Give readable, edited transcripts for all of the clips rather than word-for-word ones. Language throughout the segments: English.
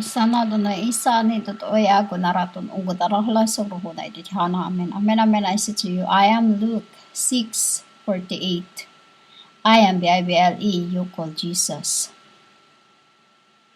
Sana Adonai Isa ni totoo ako naraton ugod arahla sa ruho na itihana amen. Amen amen I say to you, I am Luke 6:48. I am Bible you call Jesus.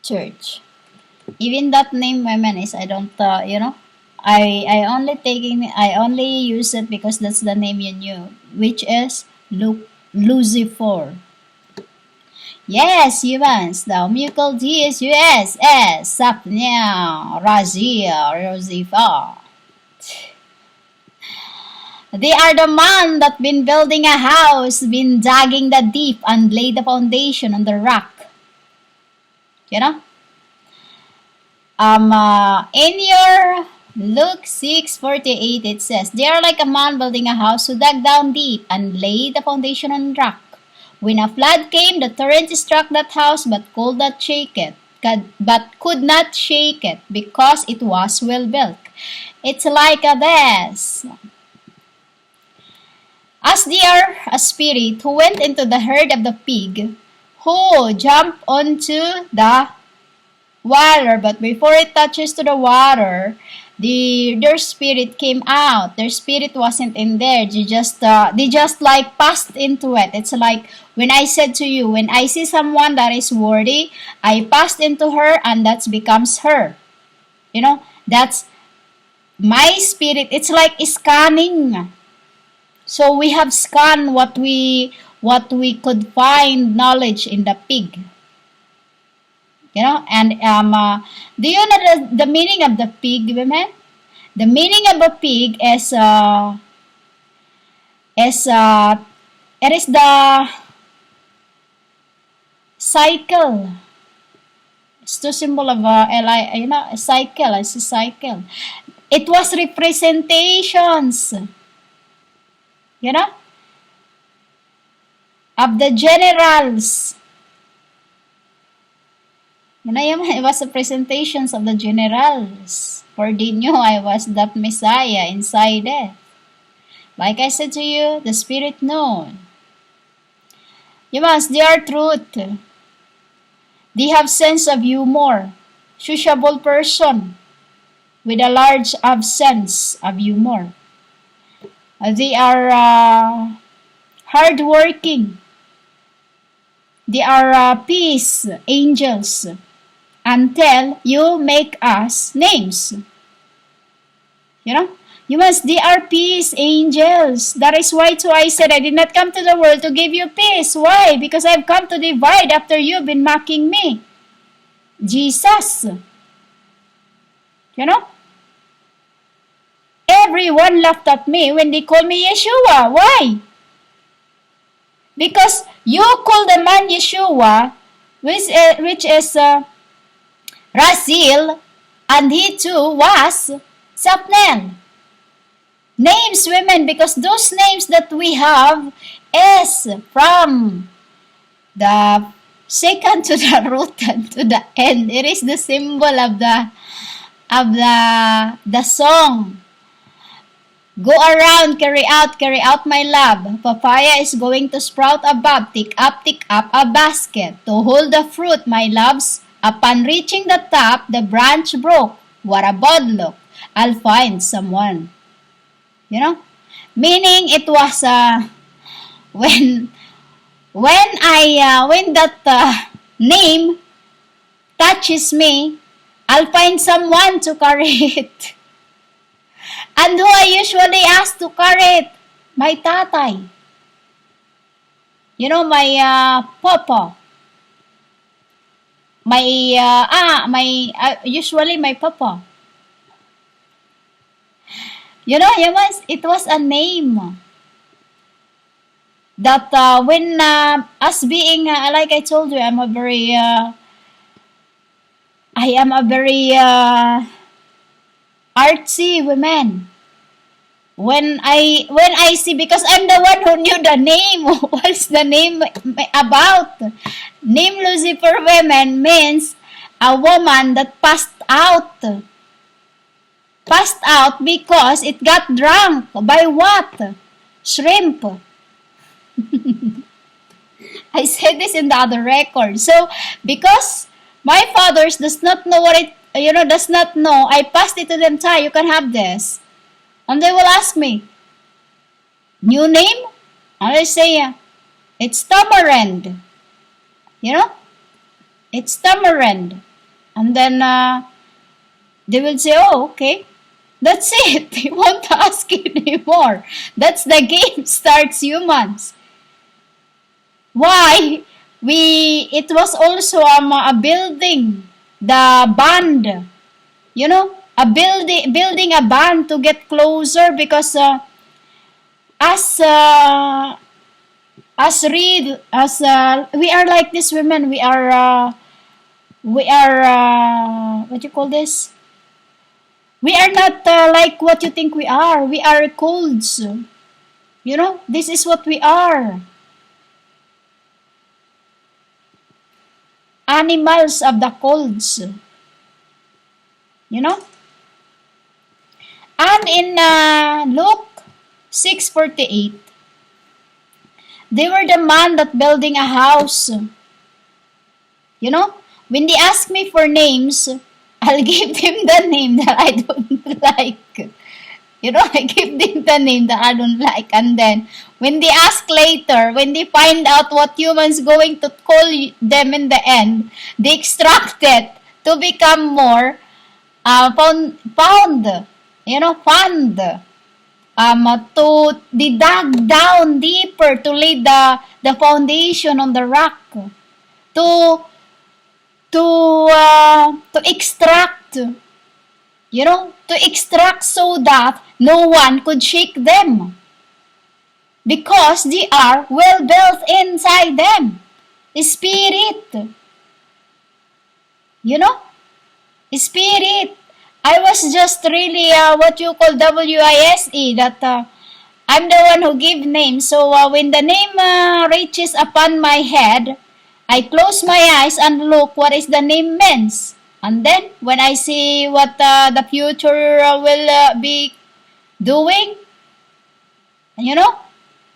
Church. Even that name women is I don't I only use it because that's the name you knew, which is Lucifer. Yes, humans, the musical DSUSS, Sapnia, Razia, Rosifa. They are the man that been building a house, been digging the deep and laid the foundation on the rock. You know? In your Luke 6:48 it says, they are like a man building a house who dug down deep and laid the foundation on rock. When a flood came, the torrent struck that house but could not shake it. Because it was well built. It's like this. As they are a spirit who went into the herd of the pig, who jumped onto the water, but before it touches to the water, their spirit came out. Their spirit wasn't in there. They just like passed into it. It's like when I said to you, when I see someone that is worthy, I passed into her and that becomes her. You know, that's my spirit. It's like scanning. So we have scanned what we could find knowledge in the pig. You know, and do you know the meaning of the pig, women? The meaning of a pig is it is the cycle. It's the symbol of a cycle. It's a cycle. It was representations, you know, of the generals. You know, it was the presentations of the generals. For they knew I was that Messiah inside it. Like I said to you, the Spirit knew. They are truth. They have sense of humor. Sociable person with a large sense of humor. They are hardworking. They are peace angels. Until you make us names. You know? They are peace angels. That is why too I said I did not come to the world to give you peace. Why? Because I've come to divide after you've been mocking me. Jesus. You know? Everyone laughed at me when they called me Yeshua. Why? Because you call the man Yeshua, which is Rasil, and he too was Sapnel. Names, women, because those names that we have is from the second to the root and to the end. It is the symbol of the song. Go around, carry out my love. Papaya is going to sprout above. Take up a basket. To hold the fruit, my loves. Upon reaching the top, the branch broke. What a bad look. I'll find someone. You know? Meaning it was when that name touches me, I'll find someone to carry it. And who I usually ask to carry it? My tatay. You know, my papa. Usually my papa. You know, it was a name that when us being like I told you, I am a very artsy woman. When I see, because I'm the one who knew the name. What's the name about? Name Lucifer women means a woman that passed out. Passed out because it got drunk. By what? Shrimp. I said this in the other record. So, because My fathers does not know what it, does not know. I passed it to them, Tay, you can have this. And they will ask me, new name? And I say, it's tamarind. You know, it's tamarind. And then they will say, oh, okay. That's it. They won't ask anymore. That's the game starts humans. Why? It was also a building, the band, building a band to get closer because as we are like this women, what do you call this? We are not like what you think we are. We are colds. This is what we are. Animals of the colds. And in Luke 6:48, they were the man that building a house. When they ask me for names, I'll give them the name that I don't like. I give them the name that I don't like. And then, when they ask later, when they find out what humans going to call them in the end, they extract it to become more fund, to dig down deeper to lay the foundation on the rock, to extract, to extract so that no one could shake them because they are well built inside them. Spirit, spirit. I was just really what you call WISE, that I'm the one who give names. So when the name reaches upon my head, I close my eyes and look what is the name means. And then when I see what the future will be doing,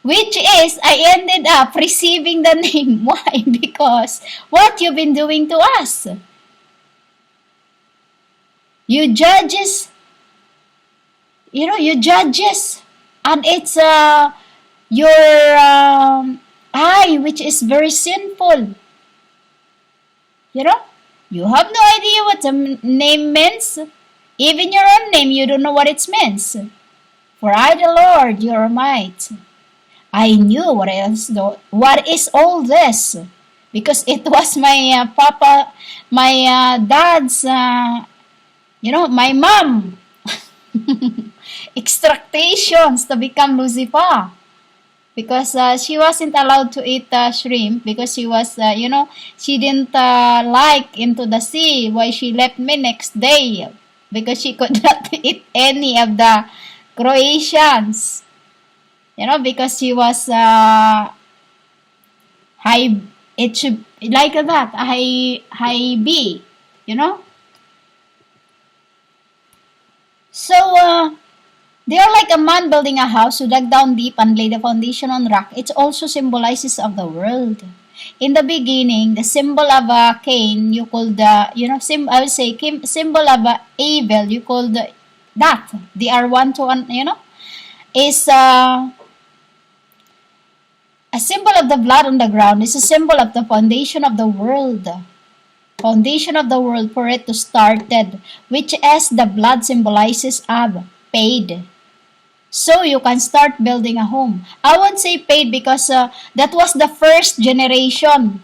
which is I ended up receiving the name. Why? Because what you've been doing to us. You judges, and it's your eye which is very sinful. You have no idea what the name means. Even your own name, you don't know what it means. For I, the Lord, your might. I knew what is all this, because it was my dad's, my mom, extractations to become Lucifer. Because she wasn't allowed to eat shrimp because she was, she didn't like into the sea. Why she left me next day? Because she could not eat any of the Croatians. Because she was high, it should, like that, high B, So, they are like a man building a house who dug down deep and laid the foundation on rock. It also symbolizes of the world. In the beginning, the symbol of Cain, you call the, I would say, symbol of Abel, you call that. They are one to one, is a symbol of the blood on the ground. Is a symbol of the foundation of the world. Foundation of the world for it to started, which as the blood symbolizes of paid. So you can start building a home. I won't say paid because that was the first generation,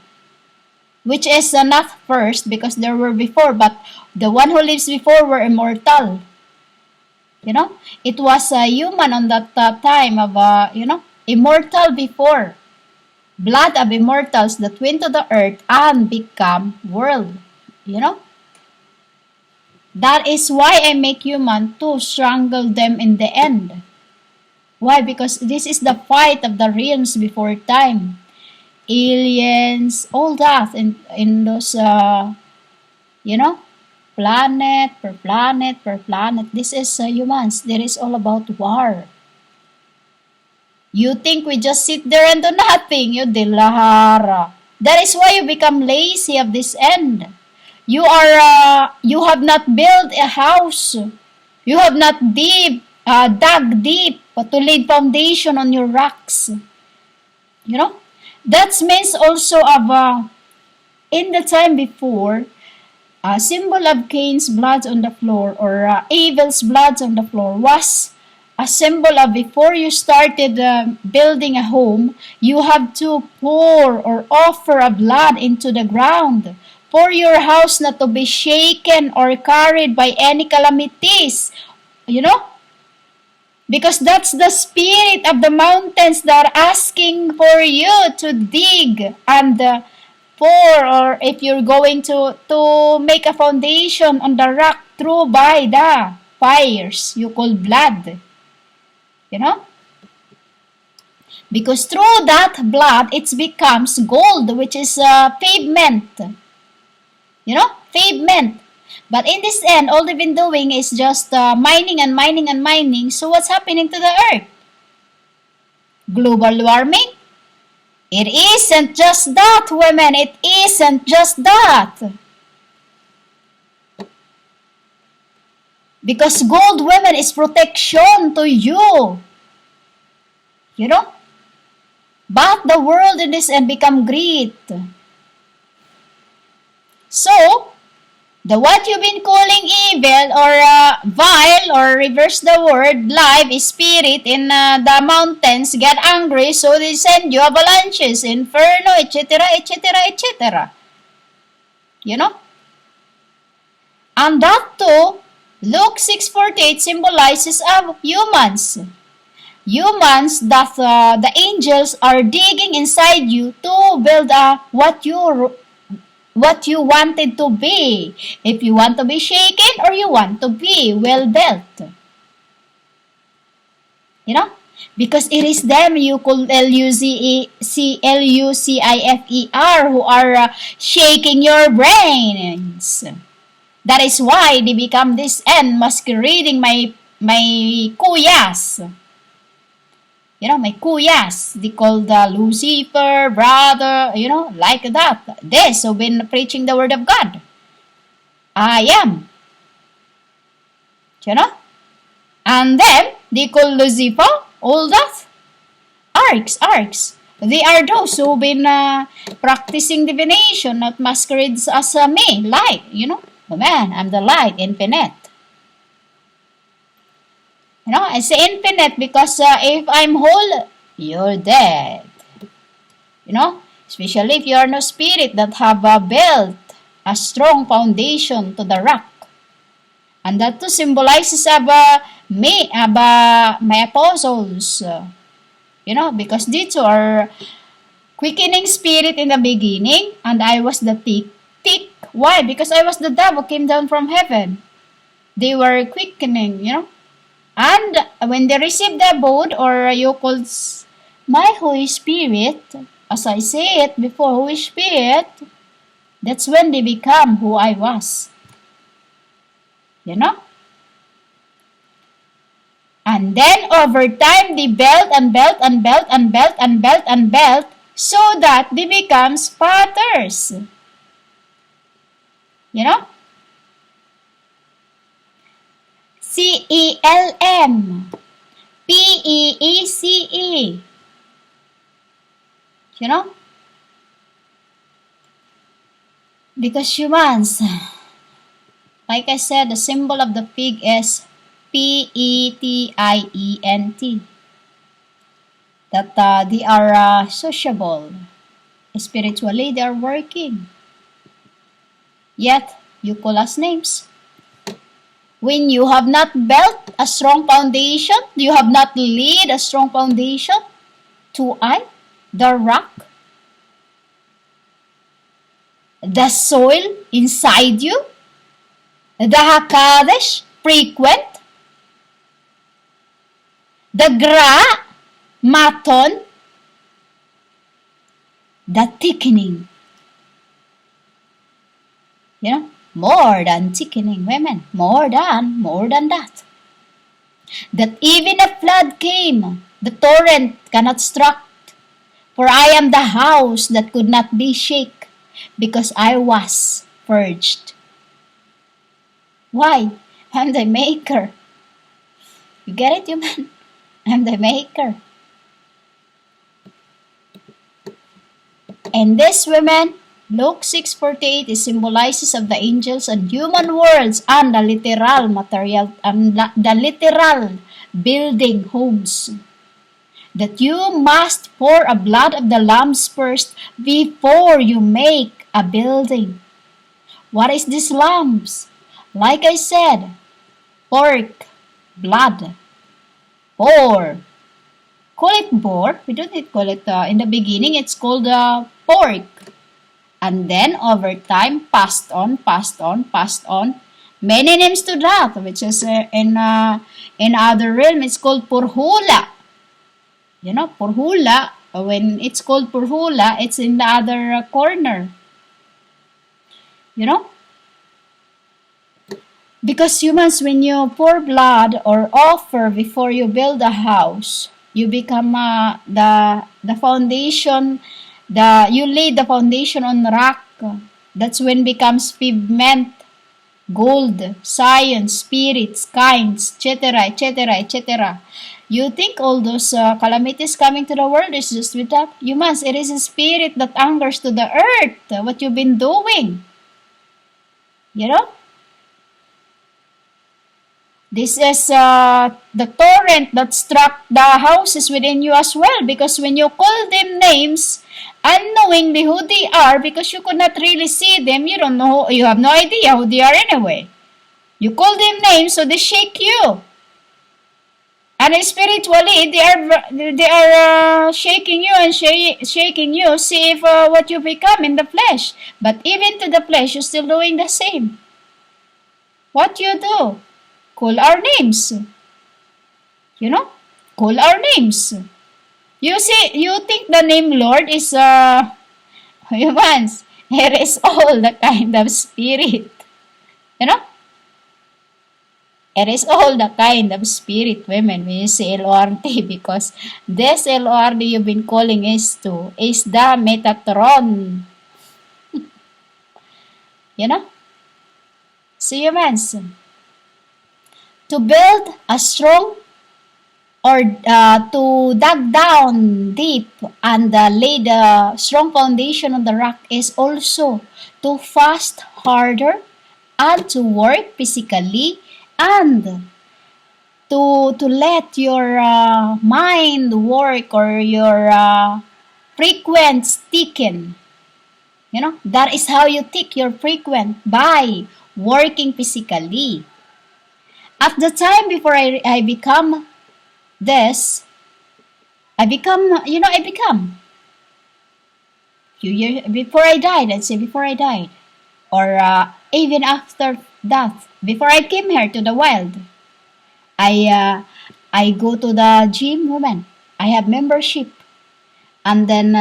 which is not first because there were before, but the one who lives before were immortal. It was a human on that time of, immortal before. Blood of immortals that went to the earth and become world. That is why I make human to strangle them in the end. Why? Because this is the fight of the realms before time. Aliens, all that in those, planet per planet per planet. This is humans. There is all about war. You think we just sit there and do nothing, you dilahara. That is why you become lazy of this end. You have not built a house. You have not dug deep to lay foundation on your rocks. You know, that means also of in the time before, a symbol of Cain's blood on the floor or Abel's blood on the floor was a symbol of before you started building a home, you have to pour or offer a blood into the ground for your house not to be shaken or carried by any calamities. You know, because that's the spirit of the mountains that are asking for you to dig and pour, or if you're going to make a foundation on the rock through by the fires you call blood. You know? Because through that blood, it becomes gold, which is pavement. You know? Pavement. But in this end, all they've been doing is just mining and mining and mining. So what's happening to the earth? Global warming? It isn't just that, women. It isn't just that. Because gold, women, is protection to you. You know? But the world in this end become greed. So, the what you've been calling evil or vile or reverse the word live spirit in the mountains get angry, so they send you avalanches, inferno, etc., etc., etc. You know? And that too, Luke 6:48 symbolizes of humans. Humans that the angels are digging inside you to build what you wanted to be. If you want to be shaken or you want to be well built. You know? Because it is them you call Lucifer who are shaking your brains. That is why they become this end masquerading my kuyas. You know, my kuyas. They call the Lucifer, brother, you know, like that. This who've been preaching the word of God. I am. You know? And then, they call Lucifer, all that. Arcs. They are those who've been practicing divination, not masquerades as me, light, you know. Oh man, I'm the light, infinite. You know, I say infinite because if I'm whole, you're dead. You know, especially if you are no spirit that have built a strong foundation to the rock. And that too symbolizes my apostles. You know, because these are quickening spirit in the beginning, and I was the thick. Why? Because I was the dove who came down from heaven. They were quickening, you know. And when they received the abode, or you call my Holy Spirit, as I say it before, Holy Spirit, that's when they become who I was. You know? And then over time, they built so that they become spotters. You know? CELM, PEECE. You know? Because humans, like I said, the symbol of the pig is PETIENT. That they are sociable. Spiritually, they are working. Yet, you call us names. When you have not built a strong foundation, you have not laid a strong foundation to the rock, the soil inside you, the Hakadesh, frequent, the gra, maton, the thickening. You know? More than thickening, women. More than that. That even a flood came, the torrent cannot struck. For I am the house that could not be shaken, because I was purged Why? I'm the maker. You get it, human? I'm the maker. And this, women, Luke 6:48 is symbolizes of the angels and human worlds and the literal material and the literal building homes. That you must pour a blood of the lambs first before you make a building. What is this lambs? Like I said, pork, blood, or call it boar. We don't need to call it in the beginning. It's called pork, and then over time, passed on, passed on, passed on. Many names to that, which is in other realm, it's called purhula. You know, purhula. When it's called purhula, it's in the other corner. You know, because humans, when you pour blood or offer before you build a house, you become the foundation. You lay the foundation on rock. That's when becomes pavement, gold, science, spirits, kinds, etc., etc., etc. You think all those calamities coming to the world is just with that? Humans, it is a spirit that angers to the earth. What you've been doing, you know. This is the torrent that struck the houses within you as well, because when you call them names, unknowingly who they are, because you could not really see them, you don't know, you have no idea who they are anyway. You call them names, so they shake you. And spiritually, they are shaking you and shaking you, see if what you become in the flesh. But even to the flesh, you're still doing the same. What you do? Call our names. You know? Call our names. You see, you think the name Lord is, humans, here is all the kind of spirit. You know? It is all the kind of spirit, women, when you say LORD, because this LORD you've been calling is the Metatron. You know? So humans, to build a strong or to dig down deep and lay the strong foundation on the rock is also to fast harder and to work physically and to let your mind work or your frequency thicken. You know, that is how you tick your frequency, by working physically. At the time before I become this, I become few years before I died, let's say before I died, or even after death, before I came here to the wild, I go to the gym, woman. I have membership, and then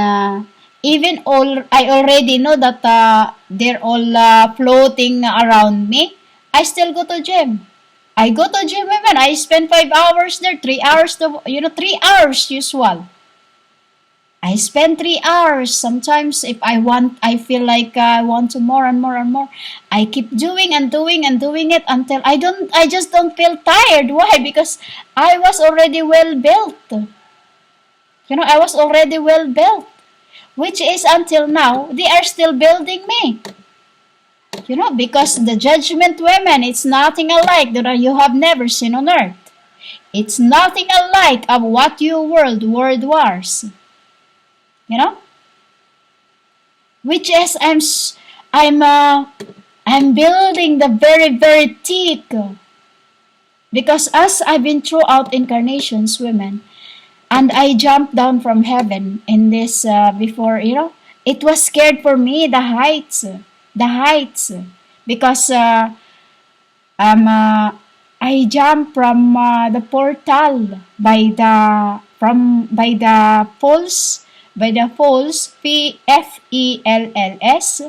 even all I already know that they're all floating around me. I still go to gym. I go to gym, women. I spend 5 hours there, 3 hours 3 hours usual. I spend 3 hours. Sometimes if I feel like I want to more and more and more. I keep doing and doing and doing it until I just don't feel tired. Why? Because I was already well built. You know, I was already well built. Which is until now, they are still building me. You know, because the judgment, women, it's nothing alike that you have never seen on earth. It's nothing alike of what you world wars. You know, which is I'm building the very very thick, because as I've been throughout incarnations, women, and I jumped down from heaven in this before, you know, it was scared for me, the heights, because I jumped from the portal by the falls, FELLS, FELLS,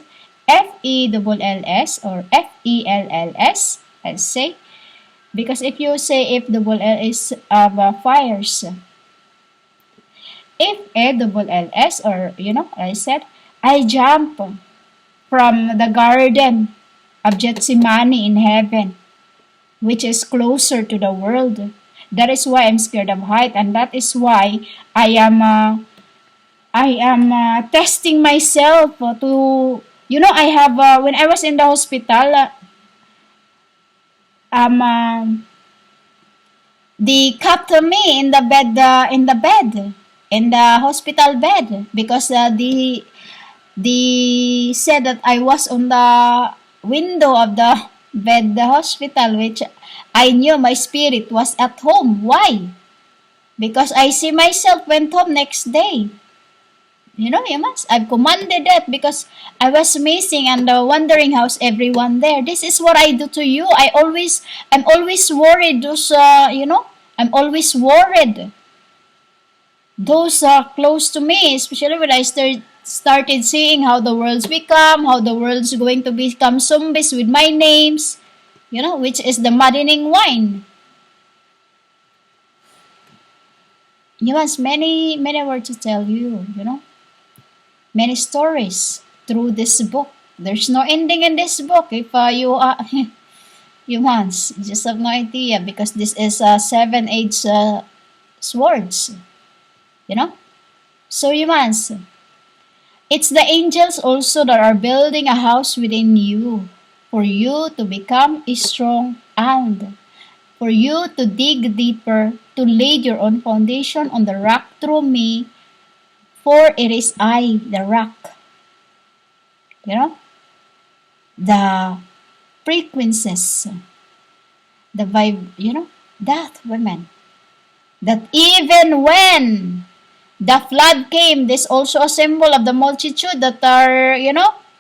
or FELLS, let's say, because if you say if double L is fires, if A double LS, or you know, I said, I jump from the garden of Gethsemane in heaven. which is closer to the world. That is why I'm scared of height, and that is why I am testing myself to, I have when I was in the hospital, um uh, they kept me in the bed, in the hospital bed, because they said that I was on the window of the bed, the hospital, which I knew my spirit was at home. Why? Because I see myself went home next day. I've commanded that because I was missing and wondering how's everyone there. This is what I do to you. I'm always worried. I'm always worried. Those close to me, especially when I started seeing how the world's going to become zombies with my names, which is the maddening wine. Many, many words to tell you, many stories through this book. There's no ending in this book. If humans just have no idea, because this is seven-edged swords, So humans, it's the angels also that are building a house within you for you to become strong and for you to dig deeper, to lay your own foundation on the rock through me, for it is I, the rock. The frequencies, the vibe, that women. That even when the flood came, this also a symbol of the multitude that are,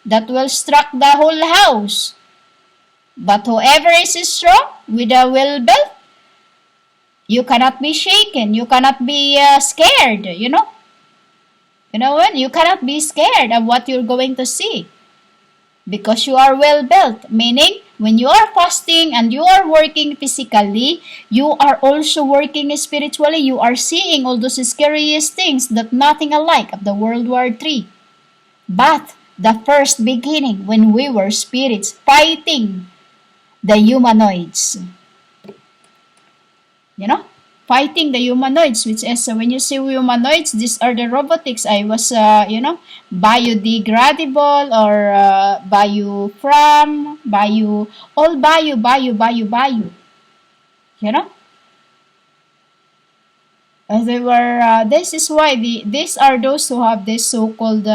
that will struck the whole house. But whoever is strong with a will built, you cannot be shaken. You cannot be scared, what? You cannot be scared of what you're going to see. Because you are well built. Meaning, when you are fasting and you are working physically, you are also working spiritually. You are seeing all those scariest things that nothing alike of the World War III. But the first beginning, when we were spirits fighting the humanoids, fighting the humanoids, which is when you see humanoids, these are the robotics. I was, biodegradable or all bio. They were. This is why these are those who have this so-called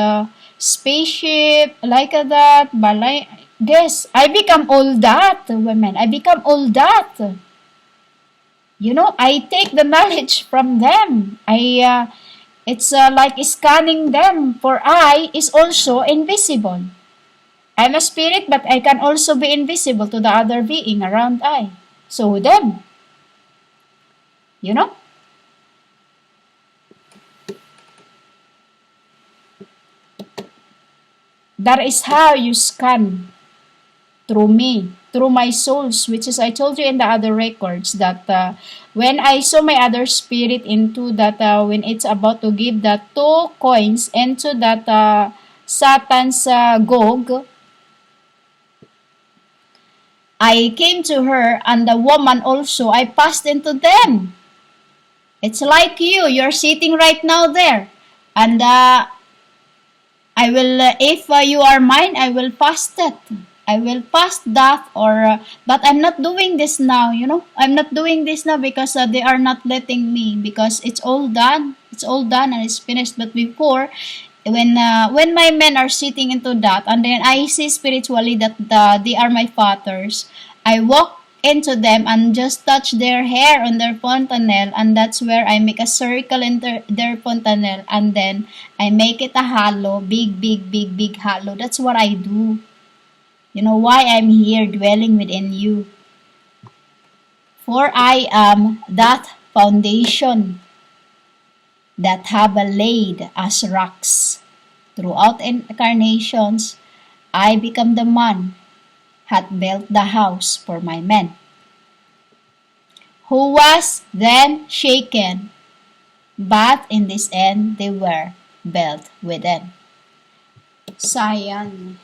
spaceship like that. But guess I become all that, women. I become all that. I take the knowledge from them. It's like scanning them, for I is also invisible. I'm a spirit, but I can also be invisible to the other being around I. So them, that is how you scan through me, through my souls, which is I told you in the other records that when I saw my other spirit into that, when it's about to give the 2 coins into that Satan's Gog, I came to her and the woman also, I passed into them. It's like you're sitting right now there. And I will, if you are mine, I will fast it. I will fast that, or but I'm not doing this now. I'm not doing this now because they are not letting me, because it's all done. It's all done and it's finished. But before, when my men are sitting into that, and then I see spiritually that they are my fathers, I walk into them and just touch their hair on their fontanelle, and that's where I make a circle in their fontanelle, and then I make it a hollow, big hollow. That's what I do. Why I'm here dwelling within you. For I am that foundation that have laid as rocks. Throughout incarnations, I become the man hath built the house for my men, who was then shaken, but in this end they were built within. Sayang.